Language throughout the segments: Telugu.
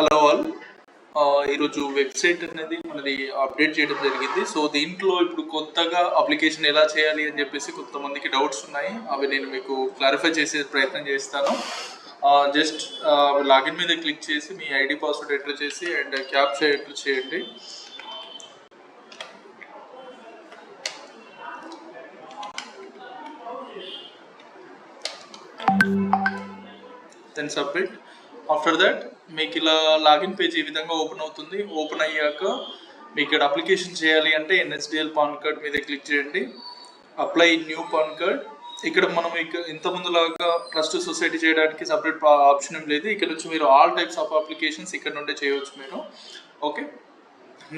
Hello all. ఈరోజు వెబ్సైట్ అనేది మనది అప్డేట్ చేయడం జరిగింది. సో దీంట్లో ఇప్పుడు కొత్తగా అప్లికేషన్ ఎలా చేయాలి అని చెప్పేసి కొంతమందికి డౌట్స్ ఉన్నాయి. అవి నేను మీకు క్లారిఫై చేసే ప్రయత్నం చేస్తాను. జస్ట్ లాగిన్ మీద క్లిక్ చేసి మీ ఐడి పాస్వర్డ్ ఎంటర్ చేసి అండ్ క్యాప్చా ఎంటర్ చేయండి. Then submit. ఆఫ్టర్ దట్ మీకు ఇలా లాగిన్ పేజ్ ఈ విధంగా ఓపెన్ అవుతుంది. ఓపెన్ అయ్యాక మీకు ఇక్కడ అప్లికేషన్ చేయాలి అంటే ఎన్ఎస్డిఎల్ పాన్ కార్డ్ మీద క్లిక్ చేయండి. Apply new pan card. ఇక్కడ మనం ఇంతకుముందులాగా ట్రస్ట్ సొసైటీ చేయడానికి సపరేట్ ఆప్షన్ ఏం లేదు. ఇక్కడ నుంచి మీరు ఆల్ టైప్స్ ఆఫ్ అప్లికేషన్స్ ఇక్కడ నుండి చేయవచ్చు మీరు. ఓకే,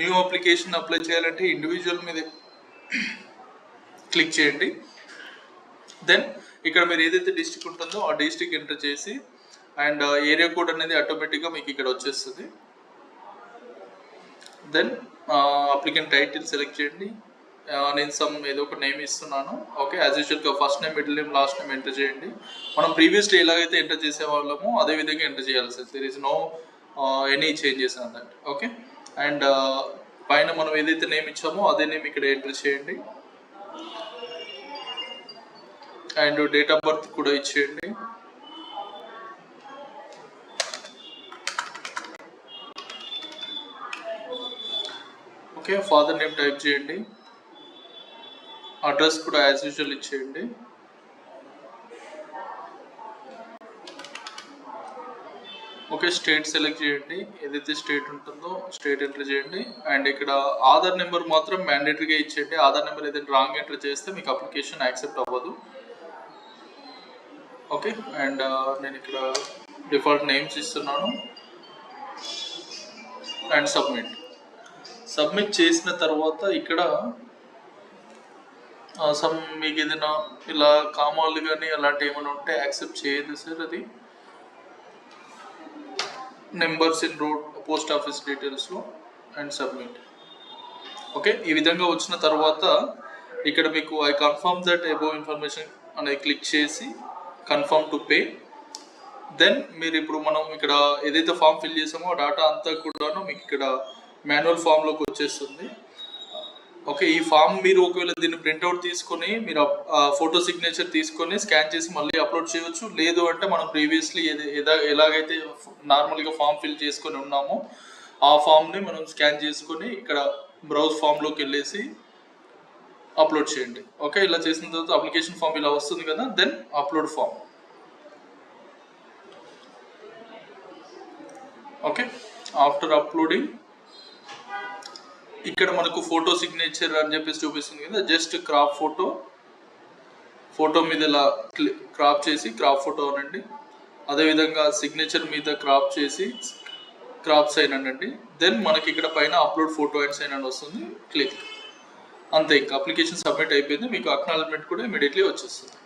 న్యూ అప్లికేషన్ అప్లై చేయాలంటే ఇండివిజువల్ మీద క్లిక్ చేయండి. దెన్ ఇక్కడ మీరు ఏదైతే డిస్ట్రిక్ట్ ఉంటుందో ఆ డిస్ట్రిక్ట్ ఎంటర్ చేసి అండ్ ఏరియా కోడ్ అనేది ఆటోమేటిక్గా మీకు ఇక్కడ వచ్చేస్తుంది. దెన్ అప్లికెంట్ టైటిల్ సెలెక్ట్ చేయండి. నేను ఏదో ఒక నేమ్ ఇస్తున్నాను. ఓకే, యాజ్ యూజువల్గా first name, middle name, last name enter చేయండి. మనం ప్రీవియస్లీ ఎలాగైతే ఎంటర్ చేసేవాళ్ళమో అదే విధంగా ఎంటర్ చేయాలి sir. There is no any changes on that. Okay, and పైన మనం ఏదైతే నేమ్ ఇచ్చామో అదే నేమ్ ఇక్కడ ఎంటర్ చేయండి. అండ్ డేట్ ఆఫ్ బర్త్ కూడా ఇచ్చేయండి. ఓకే, ఫాదర్ నేమ్ టైప్ చేయండి. అడ్రస్ కూడా యాజ్ యూజువల్ ఇచ్చేయండి. ఓకే, స్టేట్ సెలెక్ట్ చేయండి. ఏదైతే స్టేట్ ఉంటుందో స్టేట్ ఎంటర్ చేయండి. అండ్ ఇక్కడ ఆధార్ నెంబర్ మాత్రం మ్యాండేటరీగా ఇచ్చేయండి. ఆధార్ నెంబర్ ఏదైతే రాంగ్ ఎంటర్ చేస్తే మీకు అప్లికేషన్ యాక్సెప్ట్ అవ్వదు. ఓకే, అండ్ నేను ఇక్కడ డిఫాల్ట్ నేమ్స్ ఇస్తున్నాను అండ్ సబ్మిట్ చేసిన తర్వాత ఇక్కడ మీకు ఏదైనా ఇలా కామాలు కానీ అలాంటి ఏమైనా ఉంటే యాక్సెప్ట్ చేయదు సార్. అది numbers in road post office డీటెయిల్స్లో అండ్ సబ్మిట్. ఓకే, ఈ విధంగా వచ్చిన తర్వాత ఇక్కడ మీకు I confirm that above information అనేది క్లిక్ చేసి కన్ఫర్మ్ టు పే. దెన్ మీరు ఇప్పుడు మనం ఇక్కడ ఏదైతే ఫామ్ ఫిల్ చేసామో ఆ డేటా అంతా కూడాను మీకు ఇక్కడ మాన్యువల్ ఫామ్లోకి వచ్చేస్తుంది. ఓకే, ఈ ఫామ్ మీరు ఒకవేళ దీన్ని ప్రింట్అవుట్ తీసుకొని మీరు ఫోటో సిగ్నేచర్ తీసుకొని స్కాన్ చేసి మళ్ళీ అప్లోడ్ చేయవచ్చు. లేదు అంటే మనం ప్రీవియస్లీ ఎలాగైతే నార్మల్గా ఫామ్ ఫిల్ చేసుకొని ఉన్నామో ఆ ఫామ్ని మనం స్కాన్ చేసుకొని ఇక్కడ బ్రౌజ్ ఫామ్లోకి వెళ్ళేసి అప్లోడ్ చేయండి. ఓకే, ఇలా చేసిన తర్వాత అప్లికేషన్ ఫామ్ ఇలా వస్తుంది కదా. Then upload form. Okay, after uploading ఇక్కడ మనకు ఫోటో సిగ్నేచర్ అని చెప్పేసి చూపిస్తుంది కదా. జస్ట్ క్రాప్ ఫోటో మీద ఇలా క్రాప్ చేసి క్రాప్ ఫోటో అనండి. అదేవిధంగా సిగ్నేచర్ మీద క్రాప్ చేసి క్రాప్ సైన్ అనండి. దెన్ మనకి ఇక్కడ పైన అప్లోడ్ ఫోటో అండ్ సైన్ అని వస్తుంది. క్లిక్. అంతే, ఇంకా అప్లికేషన్ సబ్మిట్ అయిపోయింది. మీకు అక్నాలజ్మెంట్ కూడా ఇమీడియట్లీ వచ్చేస్తుంది.